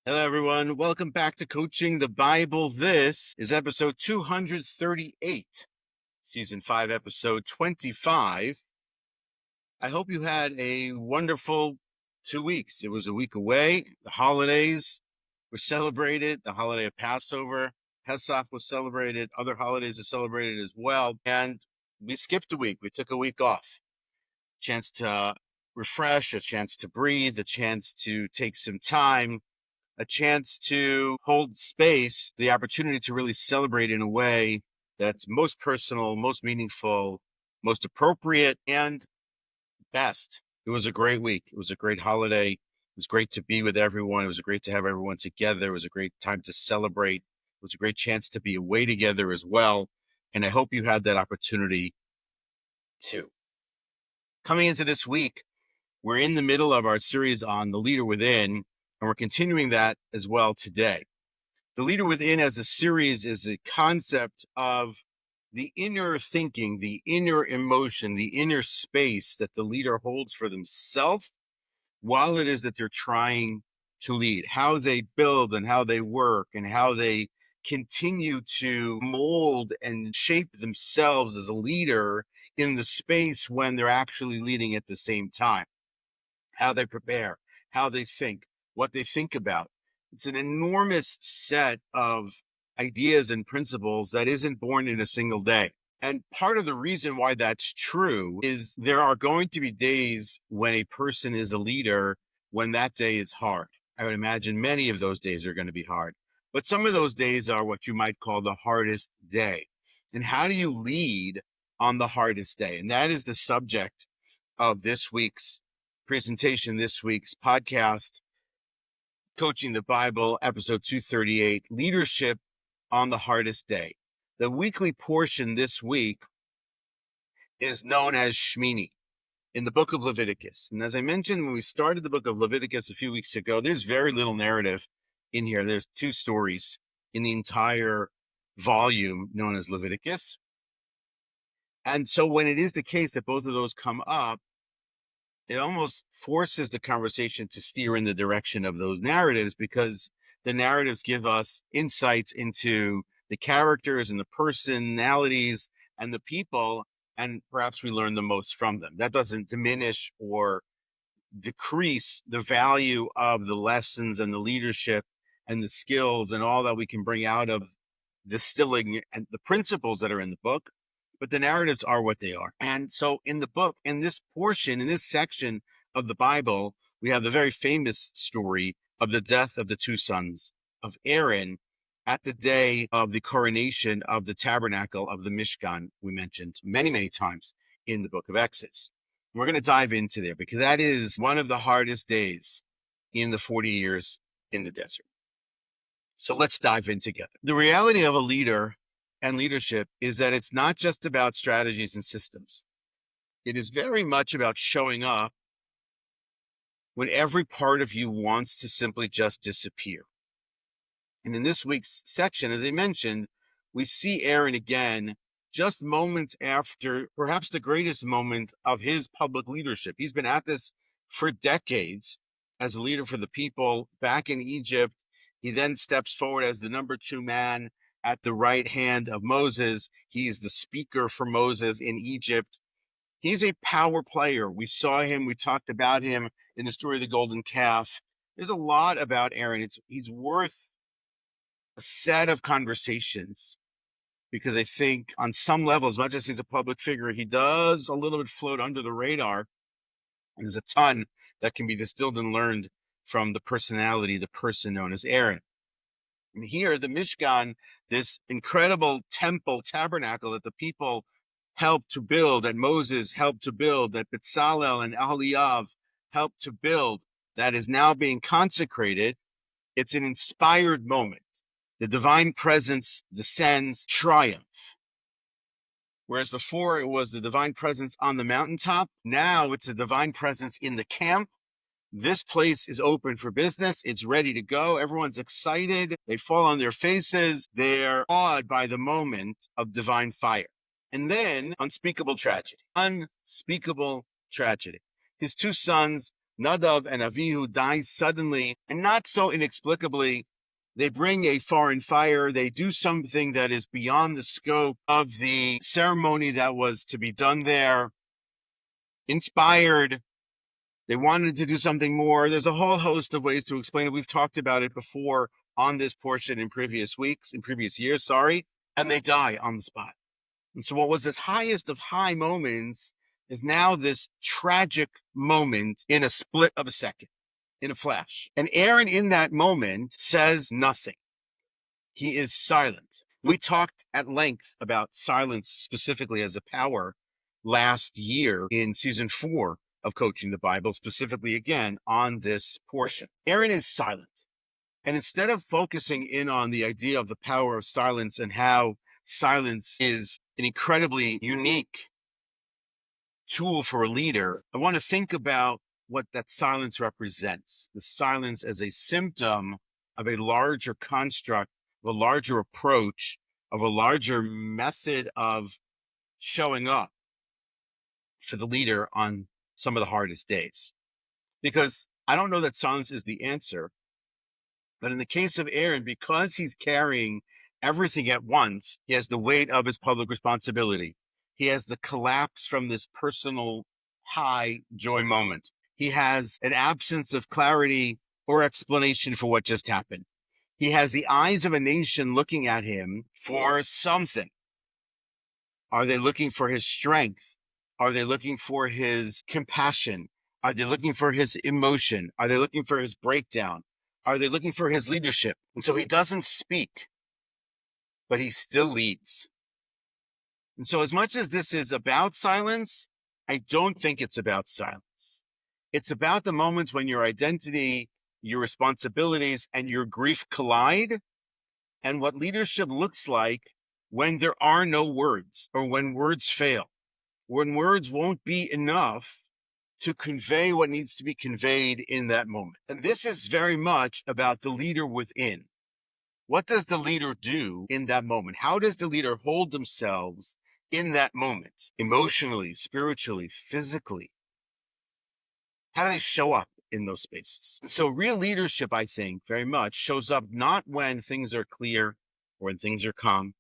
Hello, everyone. Welcome back to Coaching the Bible. This is episode 238, season 5, episode 25. I hope you had a wonderful 2 weeks. It was a week away. The holidays were celebrated. The holiday of Passover, Pesach was celebrated. Other holidays are celebrated as well. And we skipped a week. We took a week off. Chance to refresh, a chance to breathe, a chance to take some time, a chance to hold space, the opportunity to really celebrate in a way that's most personal, most meaningful, most appropriate, and best. It was a great week. It was a great holiday. It was great to be with everyone. It was great to have everyone together. It was a great time to celebrate. It was a great chance to be away together as well. And I hope you had that opportunity too. Coming into this week, we're in the middle of our series on the leader within, and we're continuing that as well today. The leader within as a series is a concept of the inner thinking, the inner emotion, the inner space that the leader holds for themselves while it is that they're trying to lead, how they build and how they work and how they continue to mold and shape themselves as a leader in the space when they're actually leading at the same time. How they prepare, how they think, what they think about. It's an enormous set of ideas and principles that isn't born in a single day. And part of the reason why that's true is there are going to be days when a person is a leader when that day is hard. I would imagine many of those days are going to be hard. But some of those days are what you might call the hardest day. And how do you lead on the hardest day? And that is the subject of this week's presentation, this week's podcast, Coaching the Bible, episode 238, Leadership on the Hardest Day. The weekly portion this week is known as Shmini in the book of Leviticus. And as I mentioned, when we started the book of Leviticus a few weeks ago, there's very little narrative in here. There's 2 stories in the entire volume known as Leviticus. And so when it is the case that both of those come up, it almost forces the conversation to steer in the direction of those narratives, because the narratives give us insights into the characters and the personalities and the people, and perhaps we learn the most from them. That doesn't diminish or decrease the value of the lessons and the leadership and the skills and all that we can bring out of distilling and the principles that are in the book. But the narratives are what they are. And so in the book, in this portion, in this section of the Bible, we have the very famous story of the death of the 2 sons of Aaron at the day of the coronation of the tabernacle of the Mishkan, we mentioned many, many times in the book of Exodus. We're going to dive into there because that is one of the hardest days in the 40 years in the desert. So let's dive in together. The reality of a leader and leadership is that it's not just about strategies and systems. It is very much about showing up when every part of you wants to simply just disappear. And in this week's section, as I mentioned, we see Aaron again just moments after perhaps the greatest moment of his public leadership. He's been at this for decades as a leader for the people back in Egypt. He then steps forward as the number 2 man at the right hand of Moses. He's the speaker for Moses in Egypt. He's a power player. We saw him. We talked about him in the story of the golden calf. There's a lot about Aaron. He's worth a set of conversations because I think on some level, as much as he's a public figure, he does a little bit float under the radar. There's a ton that can be distilled and learned from the personality, the person known as Aaron. And here, the Mishkan, this incredible temple tabernacle that the people helped to build, that Moses helped to build, that Bezalel and Aholiab helped to build, that is now being consecrated. It's an inspired moment. The divine presence descends, triumph. Whereas before it was the divine presence on the mountaintop, now it's a divine presence in the camp. This place is open for business. It's ready to go. Everyone's excited. They fall on their faces. They're awed by the moment of divine fire. And then unspeakable tragedy. Unspeakable tragedy. His 2 sons Nadav and Avihu die suddenly and not so inexplicably. They bring a foreign fire. They do something that is beyond the scope of the ceremony that was to be done there. Inspired. They wanted to do something more. There's a whole host of ways to explain it. We've talked about it before on this portion in previous years, and they die on the spot. And so what was this highest of high moments is now this tragic moment in a split of a second, in a flash. And Aaron in that moment says nothing. He is silent. We talked at length about silence specifically as a power last year in season 4 of Coaching the Bible, specifically again on this portion. Aaron is silent. And instead of focusing in on the idea of the power of silence and how silence is an incredibly unique tool for a leader, I want to think about what that silence represents. The silence as a symptom of a larger construct, of a larger approach, of a larger method of showing up for the leader on some of the hardest days. Because I don't know that silence is the answer, but in the case of Aaron, because he's carrying everything at once, he has the weight of his public responsibility. He has the collapse from this personal high joy moment. He has an absence of clarity or explanation for what just happened. He has the eyes of a nation looking at him for something. Are they looking for his strength? Are they looking for his compassion? Are they looking for his emotion? Are they looking for his breakdown? Are they looking for his leadership? And so he doesn't speak, but he still leads. And so as much as this is about silence, I don't think it's about silence. It's about the moments when your identity, your responsibilities, and your grief collide, and what leadership looks like when there are no words, or when words fail, when words won't be enough to convey what needs to be conveyed in that moment. And this is very much about the leader within. What does the leader do in that moment? How does the leader hold themselves in that moment? Emotionally, spiritually, physically? How do they show up in those spaces? So real leadership, I think, very much shows up not when things are clear or when things are calm,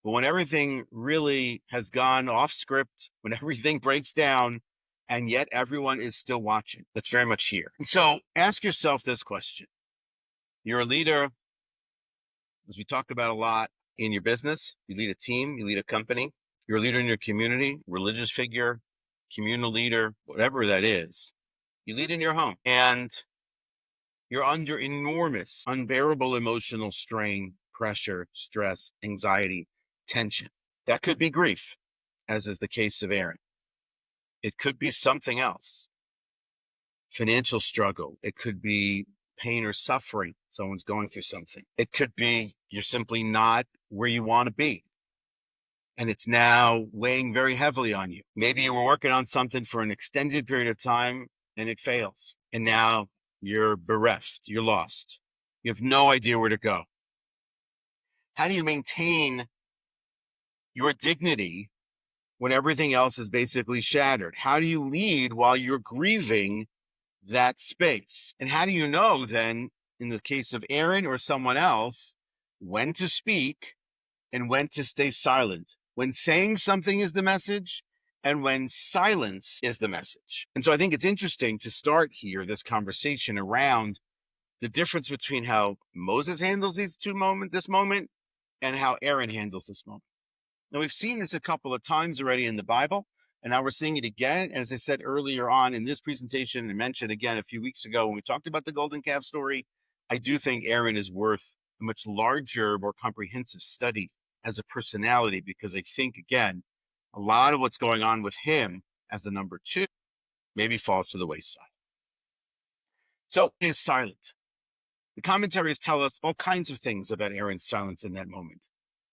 but when everything really has gone off script, when everything breaks down, and yet everyone is still watching. That's very much here. And so ask yourself this question. You're a leader, as we talk about a lot in your business. You lead a team, you lead a company. You're a leader in your community, religious figure, communal leader, whatever that is. You lead in your home, and you're under enormous, unbearable emotional strain, pressure, stress, anxiety, tension. That could be grief, as is the case of Aaron. It could be something else. Financial struggle. It could be pain or suffering. Someone's going through something. It could be you're simply not where you want to be, and it's now weighing very heavily on you. Maybe you were working on something for an extended period of time and it fails, and now you're bereft. You're lost. You have no idea where to go. How do you maintain your dignity when everything else is basically shattered? How do you lead while you're grieving that space? And how do you know then, in the case of Aaron or someone else, when to speak and when to stay silent? When saying something is the message and when silence is the message. And so I think it's interesting to start here this conversation around the difference between how Moses handles this moment and how Aaron handles this moment. Now, we've seen this a couple of times already in the Bible, and now we're seeing it again. As I said earlier on in this presentation and mentioned again a few weeks ago when we talked about the golden calf story, I do think Aaron is worth a much larger, more comprehensive study as a personality, because I think, again, a lot of what's going on with him as a number 2 maybe falls to the wayside. So he is silent. The commentaries tell us all kinds of things about Aaron's silence in that moment.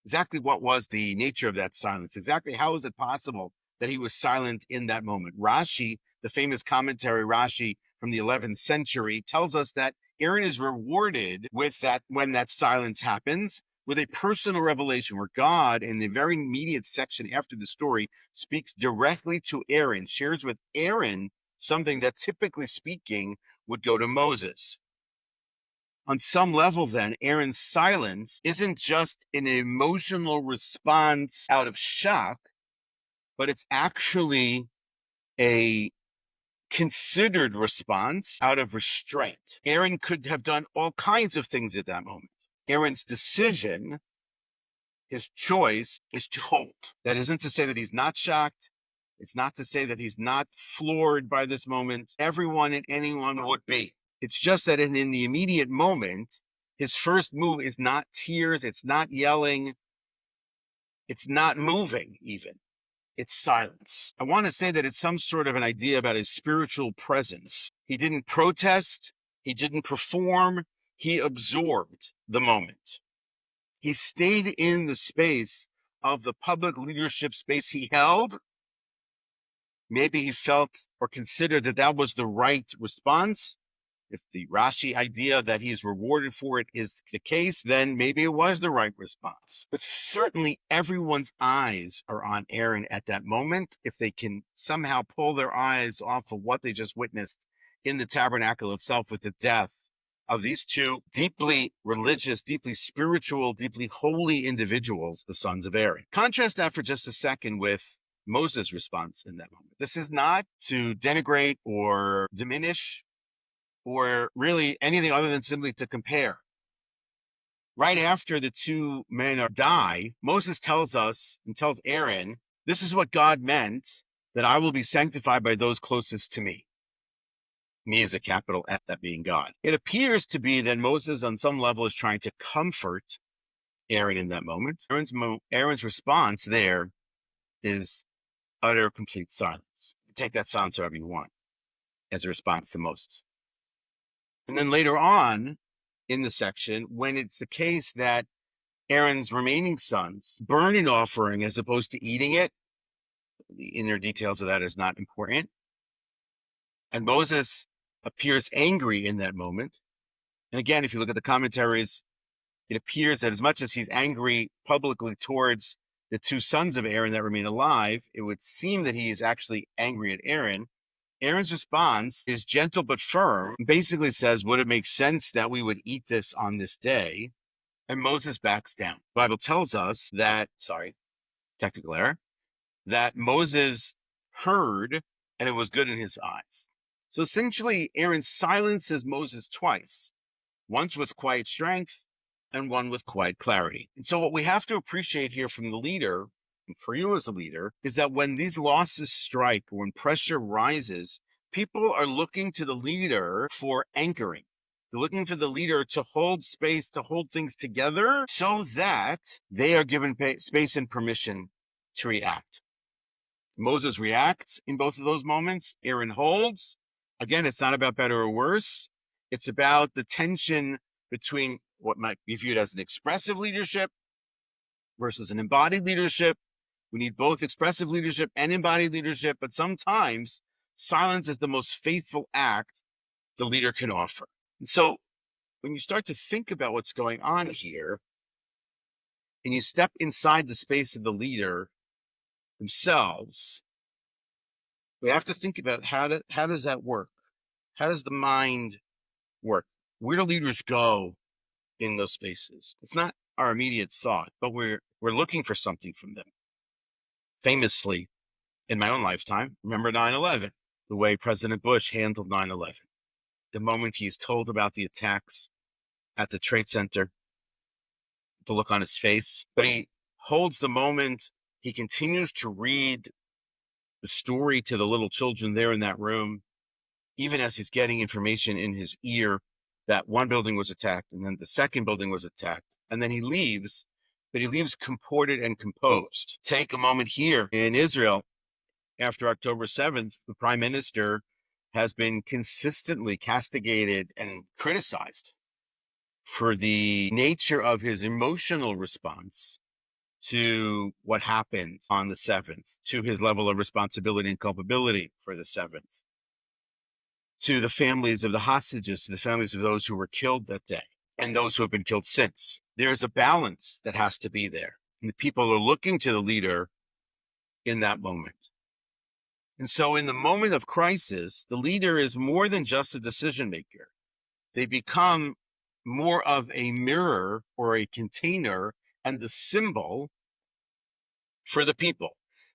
Exactly what was the nature of that silence? Exactly how is it possible that he was silent in that moment? Rashi, the famous commentary Rashi from the 11th century, tells us that Aaron is rewarded with that when that silence happens, with a personal revelation where God, in the very immediate section after the story, speaks directly to Aaron, shares with Aaron something that typically speaking would go to Moses. On some level, then, Aaron's silence isn't just an emotional response out of shock, but it's actually a considered response out of restraint. Aaron could have done all kinds of things at that moment. Aaron's decision, his choice, is to hold. That isn't to say that he's not shocked. It's not to say that he's not floored by this moment. Everyone and anyone would be. It's just that in the immediate moment, his first move is not tears. It's not yelling. It's not moving even. It's silence. I want to say that it's some sort of an idea about his spiritual presence. He didn't protest. He didn't perform. He absorbed the moment. He stayed in the space of the public leadership space he held. Maybe he felt or considered that that was the right response. If the Rashi idea that he's rewarded for it is the case, then maybe it was the right response. But certainly everyone's eyes are on Aaron at that moment. If they can somehow pull their eyes off of what they just witnessed in the tabernacle itself with the death of these two deeply religious, deeply spiritual, deeply holy individuals, the sons of Aaron. Contrast that for just a second with Moses' response in that moment. This is not to denigrate or diminish or really anything other than simply to compare. Right after the two men die, Moses tells us and tells Aaron, this is what God meant, that I will be sanctified by those closest to me. Me is a capital F, that being God. It appears to be that Moses on some level is trying to comfort Aaron in that moment. Aaron's response there is utter, complete silence. Take that silence however you want as a response to Moses. And then later on in the section, when it's the case that Aaron's remaining sons burn an offering as opposed to eating it, the inner details of that is not important. And Moses appears angry in that moment. And again, if you look at the commentaries, it appears that as much as he's angry publicly towards the two sons of Aaron that remain alive, it would seem that he is actually angry at Aaron. Aaron's response is gentle but firm, basically says, would it make sense that we would eat this on this day? And Moses backs down. The Bible tells us that, technical error, that Moses heard and it was good in his eyes. So essentially, Aaron silences Moses twice, once with quiet strength and one with quiet clarity. And so what we have to appreciate here from the leader, and for you as a leader, is that when these losses strike, when pressure rises, people are looking to the leader for anchoring. They're looking for the leader to hold space, to hold things together so that they are given space and permission to react. Moses reacts in both of those moments. Aaron holds. Again, it's not about better or worse. It's about the tension between what might be viewed as an expressive leadership versus an embodied leadership. We need both expressive leadership and embodied leadership, but sometimes silence is the most faithful act the leader can offer. And so when you start to think about what's going on here, and you step inside the space of the leader themselves, we have to think about how does that work? How does the mind work? Where do leaders go in those spaces? It's not our immediate thought, but we're looking for something from them. Famously, in my own lifetime, remember 9/11, the way President Bush handled 9/11. The moment he's told about the attacks at the Trade Center, the look on his face, but he holds the moment. He continues to read the story to the little children there in that room, even as he's getting information in his ear that one building was attacked and then the second building was attacked. And then he leaves, but he leaves comported and composed. Take a moment here in Israel. After October 7th, the prime minister has been consistently castigated and criticized for the nature of his emotional response to what happened on the 7th, to his level of responsibility and culpability for the 7th, to the families of the hostages, to the families of those who were killed that day and those who have been killed since. There's a balance that has to be there. And the people are looking to the leader in that moment. And so in the moment of crisis, the leader is more than just a decision maker. They become more of a mirror or a container and the symbol for the people.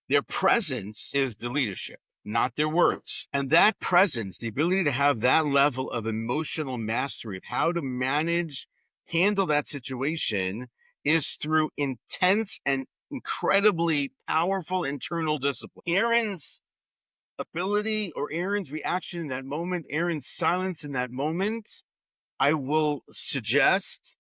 Their presence is the leadership, not their words. And that presence, the ability to have that level of emotional mastery of how to manage, handle that situation, is through intense and incredibly powerful internal discipline. Aaron's ability or Aaron's reaction in that moment, Aaron's silence in that moment, I will suggest,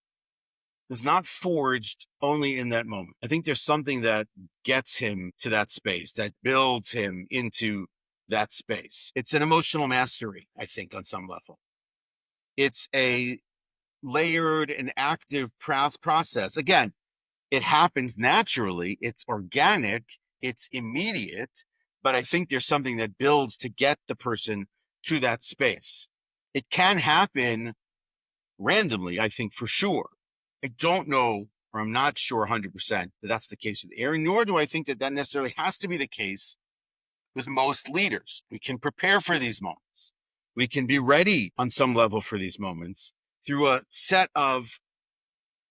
is not forged only in that moment. I think there's something that gets him to that space, that builds him into that space. It's an emotional mastery, I think, on some level. It's a layered and active process. Again, it happens naturally, it's organic, it's immediate, but I think there's something that builds to get the person to that space. It can happen randomly, I think, for sure. I don't know, or I'm not sure 100% that that's the case with Aaron, nor do I think that that necessarily has to be the case with most leaders. We can prepare for these moments. We can be ready on some level for these moments through a set of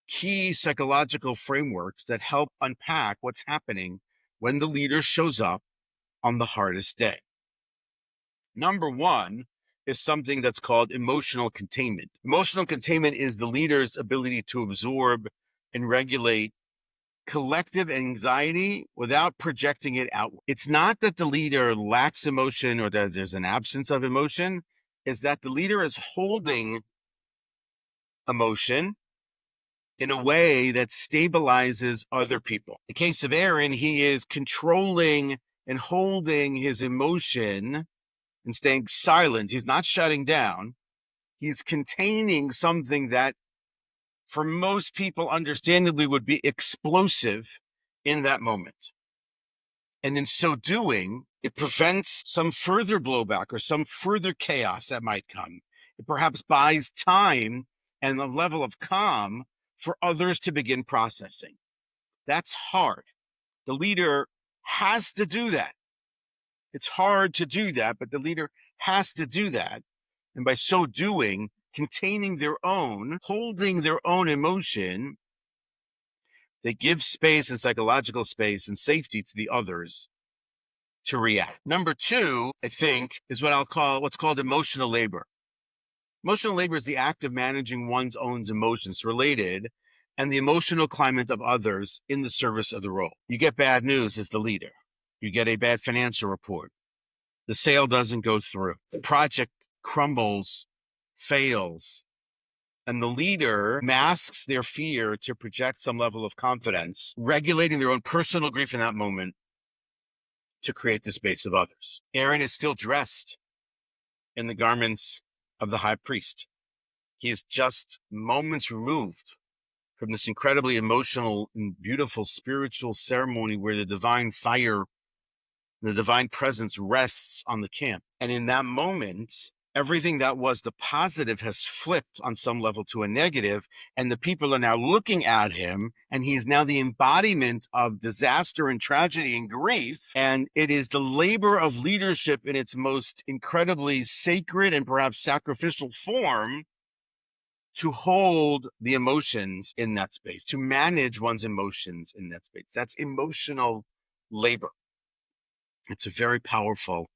key psychological frameworks that help unpack what's happening when the leader shows up on the hardest day. Number one is something that's called emotional containment. Emotional containment is the leader's ability to absorb and regulate collective anxiety without projecting it out. It's not that the leader lacks emotion or that there's an absence of emotion, it's that the leader is holding emotion in a way that stabilizes other people. In the case of Aaron, he is controlling and holding his emotion and staying silent. He's not shutting down. He's containing something that for most people understandably would be explosive in that moment. And in so doing, it prevents some further blowback or some further chaos that might come. It perhaps buys time and a level of calm for others to begin processing. That's hard. The leader has to do that. It's hard to do that, but the leader has to do that. And by so doing, containing their own, holding their own emotion, they give space and psychological space and safety to the others to react. Number two, I think, is what's called emotional labor. Emotional labor is the act of managing one's own emotions related and the emotional climate of others in the service of the role. You get bad news as the leader. You get a bad financial report. The sale doesn't go through. The project crumbles, fails, and the leader masks their fear to project some level of confidence, regulating their own personal grief in that moment to create the space of others. Aaron is still dressed in the garments of the high priest. He is just moments removed from this incredibly emotional and beautiful spiritual ceremony where the divine fire, the divine presence rests on the camp. And in that moment, everything that was the positive has flipped on some level to a negative, and the people are now looking at him, and he is now the embodiment of disaster and tragedy and grief. And it is the labor of leadership in its most incredibly sacred and perhaps sacrificial form to hold the emotions in that space, to manage one's emotions in that space. That's emotional labor. It's a very powerful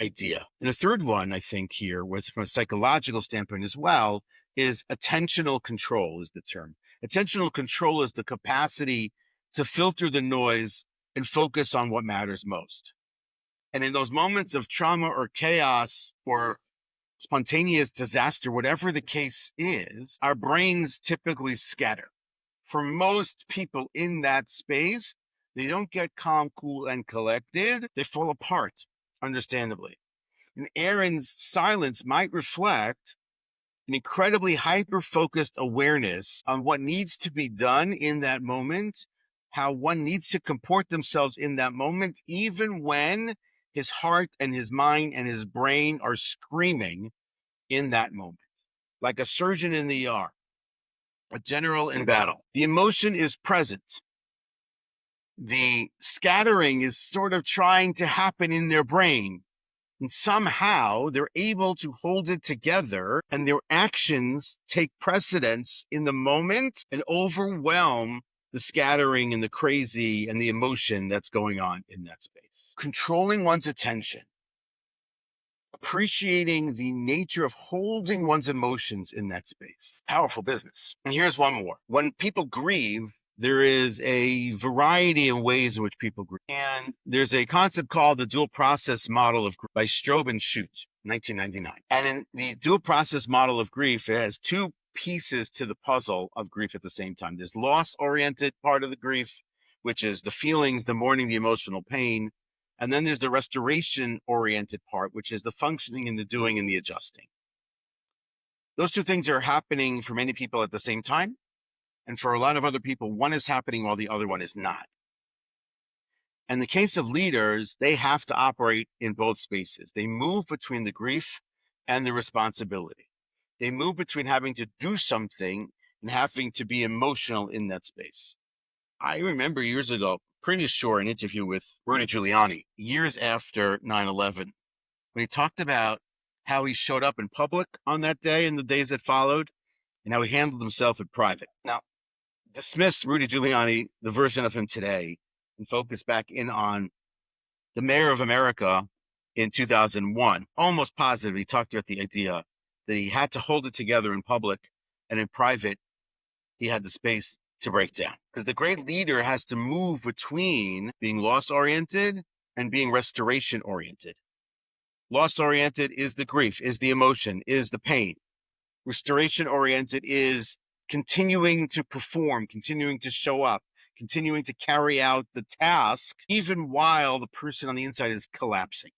idea. And the third one, I think here, from a psychological standpoint as well, is attentional control is the term. Attentional control is the capacity to filter the noise and focus on what matters most. And in those moments of trauma or chaos or spontaneous disaster, whatever the case is, our brains typically scatter. For most people in that space, they don't get calm, cool, and collected. They fall apart, understandably. And Aaron's silence might reflect an incredibly hyper-focused awareness on what needs to be done in that moment, how one needs to comport themselves in that moment, even when his heart and his mind and his brain are screaming in that moment. Like a surgeon in the ER, a general in battle. The emotion is present. the scattering is sort of trying to happen in their brain. And somehow they're able to hold it together, and their actions take precedence in the moment and overwhelm the scattering and the crazy and the emotion that's going on in that space. Controlling one's attention, appreciating the nature of holding one's emotions in that space. Powerful business. And here's one more. When people grieve, there is a variety of ways in which people grieve. And there's a concept called the dual process model of grief by Strobe and Shute, 1999. And in the dual process model of grief, it has two pieces to the puzzle of grief at the same time. There's loss-oriented part of the grief, which is the feelings, the mourning, the emotional pain. And then there's the restoration-oriented part, which is the functioning and the doing and the adjusting. Those two things are happening for many people at the same time. And for a lot of other people, one is happening while the other one is not. In the case of leaders, they have to operate in both spaces. They move between the grief and the responsibility. They move between having to do something and having to be emotional in that space. I remember years ago, pretty sure, an interview with Rudy Giuliani, years after 9/11, when he talked about how he showed up in public on that day and the days that followed, and how he handled himself in private. Now, dismiss Rudy Giuliani, the version of him today, and focus back in on the mayor of America in 2001. Almost positive, he talked about the idea that he had to hold it together in public, and in private, he had the space to break down. Because the great leader has to move between being loss-oriented and being restoration-oriented. Loss-oriented is the grief, is the emotion, is the pain. Restoration-oriented is continuing to perform, continuing to show up, continuing to carry out the task, even while the person on the inside is collapsing.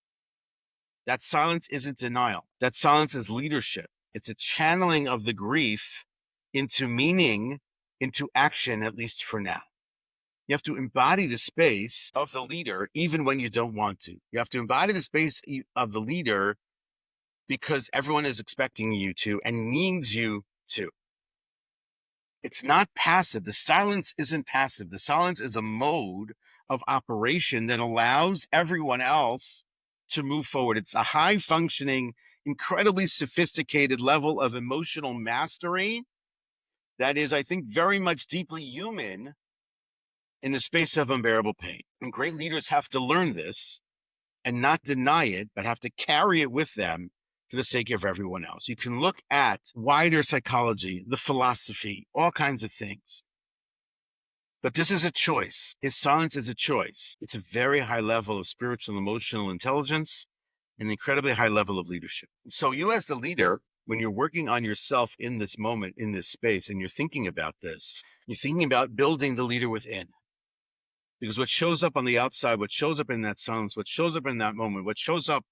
That silence isn't denial. That silence is leadership. It's a channeling of the grief into meaning, into action, at least for now. You have to embody the space of the leader, even when you don't want to. You have to embody the space of the leader because everyone is expecting you to and needs you to. It's not passive. The silence isn't passive. The silence is a mode of operation that allows everyone else to move forward. It's a high functioning, incredibly sophisticated level of emotional mastery that is, I think, very much deeply human in the space of unbearable pain. And great leaders have to learn this and not deny it, but have to carry it with them for the sake of everyone else. You can look at wider psychology, the philosophy, all kinds of things. But this is a choice. His silence is a choice. It's a very high level of spiritual and emotional intelligence, an incredibly high level of leadership. So you as the leader, when you're working on yourself in this moment, in this space, and you're thinking about this, you're thinking about building the leader within. Because what shows up on the outside, what shows up in that silence, what shows up in that moment, what shows up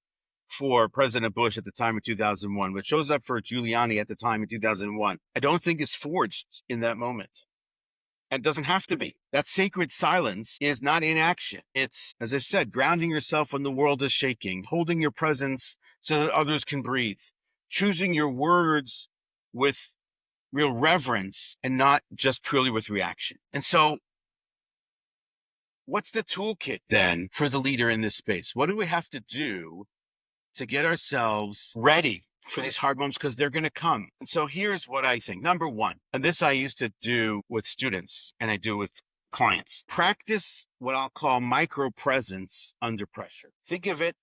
for President Bush at the time of 2001, what shows up for Giuliani at the time of 2001, I don't think is forged in that moment. And it doesn't have to be. That sacred silence is not inaction. It's, as I've said, grounding yourself when the world is shaking, holding your presence so that others can breathe, choosing your words with real reverence and not just purely with reaction. And so what's the toolkit then for the leader in this space? What do we have to do to get ourselves ready for these hard moments? Because they're going to come. And so here's what I think. Number one, and this I used to do with students and I do with clients. Practice what I'll call micro presence under pressure. Think of it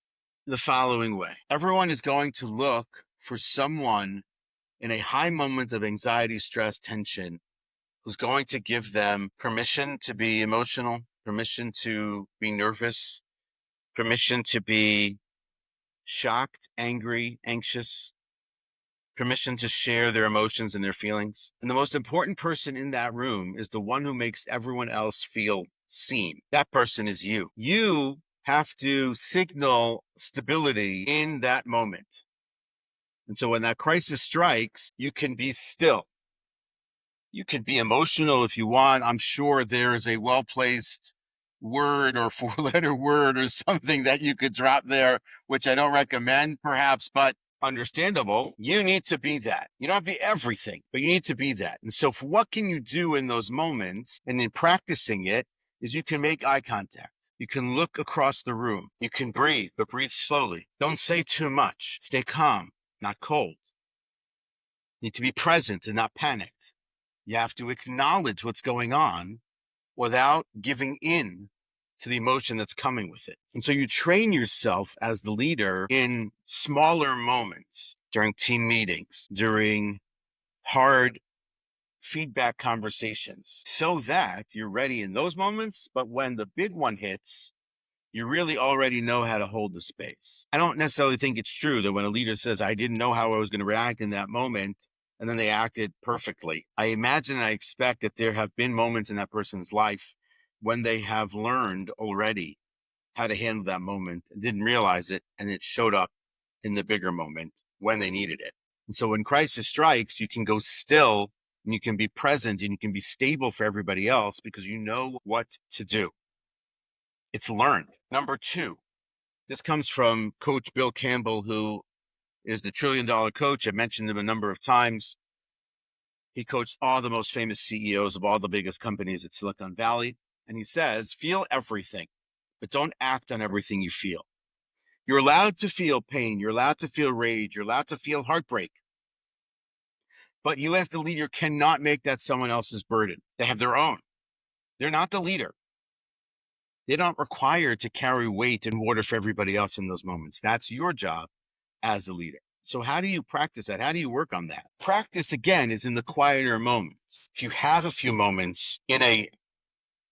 the following way. Everyone is going to look for someone in a high moment of anxiety, stress, tension, who's going to give them permission to be emotional, permission to be nervous, permission to be shocked, angry, anxious, permission to share their emotions and their feelings. And the most important person in that room is the one who makes everyone else feel seen. That person is you. You have to signal stability in that moment. And so when that crisis strikes, you can be still. You can be emotional if you want. I'm sure there is a well-placed word or four-letter word or something that you could drop there, which I don't recommend perhaps, but understandable. You need to be that. You don't have to be everything, but you need to be that. And so what can you do in those moments and in practicing it is you can make eye contact. You can look across the room. You can breathe, but breathe slowly. Don't say too much. Stay calm, not cold. You need to be present and not panicked. You have to acknowledge what's going on without giving in to the emotion that's coming with it. And so you train yourself as the leader in smaller moments during team meetings, during hard feedback conversations, so that you're ready in those moments. But when the big one hits, you really already know how to hold the space. I don't necessarily think it's true that when a leader says, I didn't know how I was going to react in that moment, and then they acted perfectly. I imagine and I expect that there have been moments in that person's life when they have learned already how to handle that moment, didn't realize it, and it showed up in the bigger moment when they needed it. And so when crisis strikes, you can go still and you can be present and you can be stable for everybody else because you know what to do. It's learned. Number 2, this comes from Coach Bill Campbell, who is the $1 trillion coach. I mentioned him a number of times. He coached all the most famous CEOs of all the biggest companies at Silicon Valley. And he says, feel everything, but don't act on everything you feel. You're allowed to feel pain. You're allowed to feel rage. You're allowed to feel heartbreak. But you as the leader cannot make that someone else's burden. They have their own. They're not the leader. They're not required to carry weight and water for everybody else in those moments. That's your job as a leader. So how do you practice that? How do you work on that? Practice, again, is in the quieter moments. If you have a few moments in a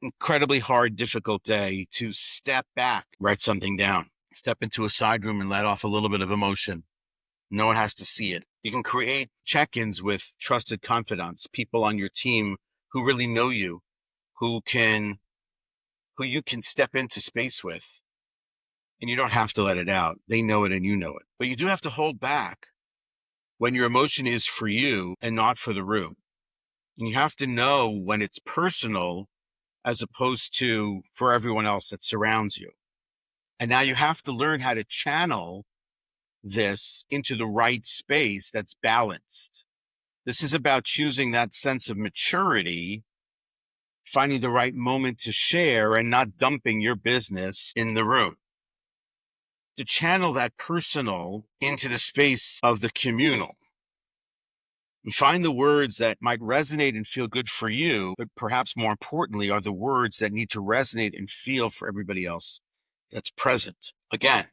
incredibly hard, difficult day, to step back, write something down, step into a side room and let off a little bit of emotion. No one has to see it. You can create check-ins with trusted confidants, people on your team who really know you, who you can step into space with, and you don't have to let it out. They know it and you know it. But you do have to hold back when your emotion is for you and not for the room. And you have to know when it's personal as opposed to for everyone else that surrounds you. And now you have to learn how to channel this into the right space that's balanced. This is about choosing that sense of maturity, finding the right moment to share and not dumping your business in the room. To channel that personal into the space of the communal. And find the words that might resonate and feel good for you, but perhaps more importantly are the words that need to resonate and feel for everybody else that's present. Again,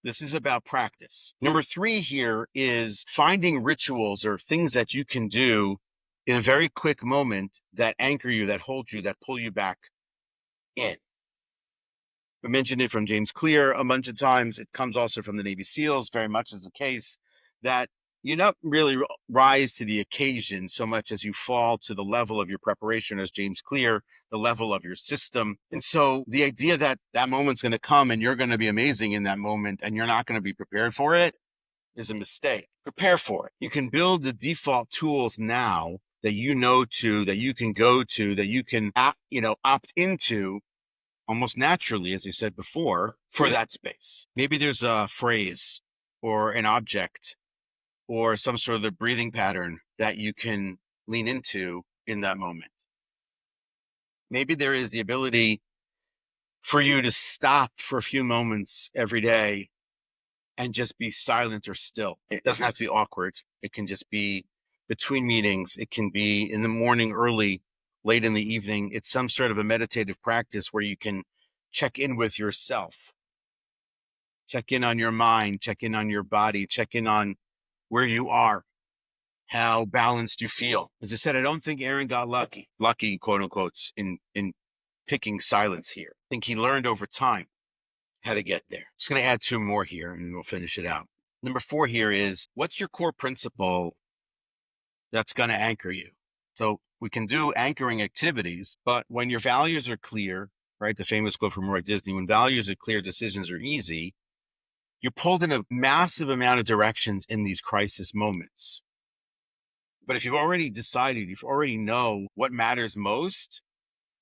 this is about practice. Number 3 here is finding rituals or things that you can do in a very quick moment that anchor you, that hold you, that pull you back in. I mentioned it from James Clear a bunch of times. It comes also from the Navy SEALs, very much as the case, that you don't really rise to the occasion so much as you fall to the level of your preparation, as James Clear, the level of your system. And so the idea that that moment's going to come and you're going to be amazing in that moment and you're not going to be prepared for it is a mistake. Prepare for it. You can build the default tools now that you know to, that you can go to, that you can opt into almost naturally, as I said before, for that space. Maybe there's a phrase or an object or some sort of the breathing pattern that you can lean into in that moment. Maybe there is the ability for you to stop for a few moments every day and just be silent or still. It doesn't have to be awkward. It can just be between meetings. It can be in the morning, early, late in the evening. It's some sort of a meditative practice where you can check in with yourself, check in on your mind, check in on your body, check in on where you are, how balanced you feel. As I said, I don't think Aaron got lucky, quote unquote, in picking silence here. I think he learned over time how to get there. Just going to add 2 more here and we'll finish it out. Number 4 here is, what's your core principle that's going to anchor you? So we can do anchoring activities, but when your values are clear, right? The famous quote from Walt Disney, when values are clear, decisions are easy. You're pulled in a massive amount of directions in these crisis moments. But if you've already decided, you already know what matters most,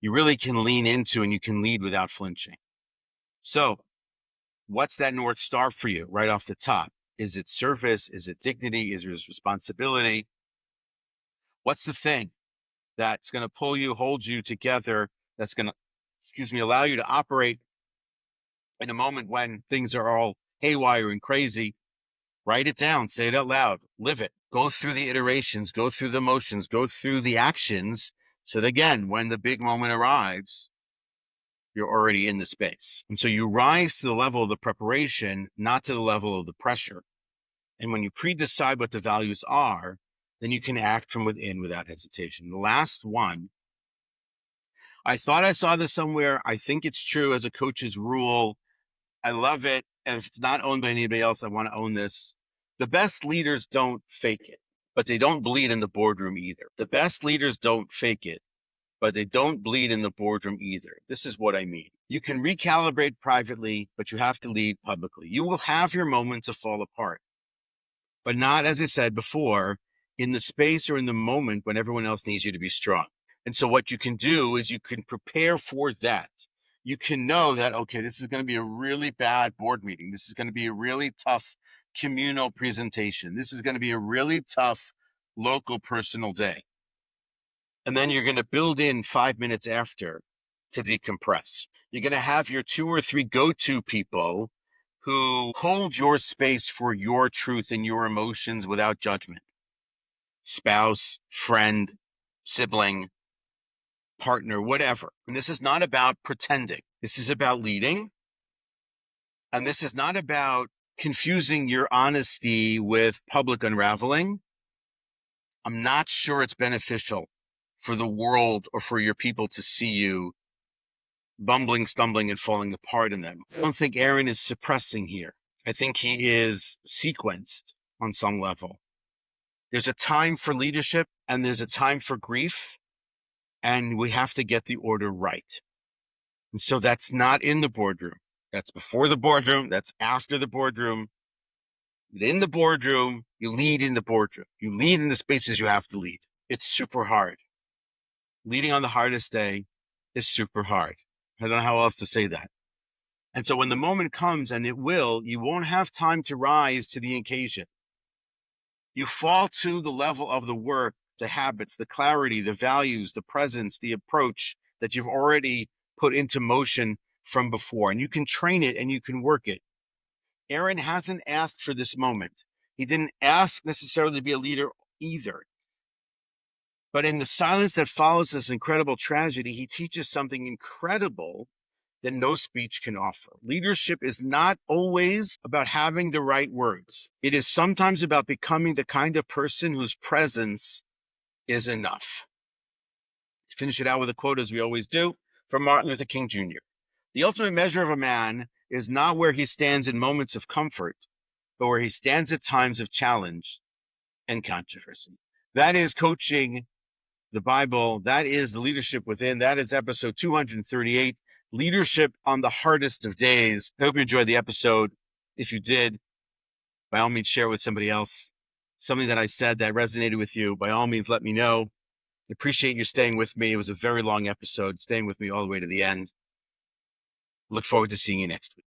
you really can lean into and you can lead without flinching. So what's that North Star for you right off the top? Is it service? Is it dignity? Is it responsibility? What's the thing that's going to pull you, hold you together, that's going to allow you to operate in a moment when things are all haywire and crazy. Write it down, say it out loud, live it, go through the iterations, go through the motions, go through the actions. So that again, when the big moment arrives, you're already in the space. And so you rise to the level of the preparation, not to the level of the pressure. And when you pre-decide what the values are, then you can act from within without hesitation. The last one, I thought I saw this somewhere. I think it's true as a coach's rule. I love it. And if it's not owned by anybody else, I want to own this. The best leaders don't fake it, but they don't bleed in the boardroom either. The best leaders don't fake it, but they don't bleed in the boardroom either. This is what I mean. You can recalibrate privately, but you have to lead publicly. You will have your moments to fall apart, but not, as I said before, in the space or in the moment when everyone else needs you to be strong. And so what you can do is you can prepare for that. You can know that, okay, this is going to be a really bad board meeting. This is going to be a really tough communal presentation. This is going to be a really tough local personal day. And then you're going to build in 5 minutes after to decompress. You're going to have your 2 or 3 go-to people who hold your space for your truth and your emotions without judgment. Spouse, friend, sibling, partner, whatever. And this is not about pretending. This is about leading. And this is not about confusing your honesty with public unraveling. I'm not sure it's beneficial for the world or for your people to see you bumbling, stumbling, and falling apart in them. I don't think Aaron is suppressing here. I think he is sequenced on some level. There's a time for leadership and there's a time for grief. And we have to get the order right. And so that's not in the boardroom. That's before the boardroom. That's after the boardroom. But in the boardroom, you lead in the boardroom. You lead in the spaces you have to lead. It's super hard. Leading on the hardest day is super hard. I don't know how else to say that. And so when the moment comes, and it will, you won't have time to rise to the occasion. You fall to the level of the work, the habits, the clarity, the values, the presence, the approach that you've already put into motion from before. And you can train it and you can work it. Aaron hasn't asked for this moment. He didn't ask necessarily to be a leader either. But in the silence that follows this incredible tragedy, he teaches something incredible that no speech can offer. Leadership is not always about having the right words. It is sometimes about becoming the kind of person whose presence is enough. To finish it out with a quote, as we always do, from Martin Luther King Jr. The ultimate measure of a man is not where he stands in moments of comfort, but where he stands at times of challenge and controversy. That is coaching the Bible. That is the leadership within. That is episode 238, leadership on the hardest of days. I hope you enjoyed the episode. If you did, by all means, share with somebody else. Something that I said that resonated with you, by all means, let me know. I appreciate you staying with me. It was a very long episode, staying with me all the way to the end. Look forward to seeing you next week.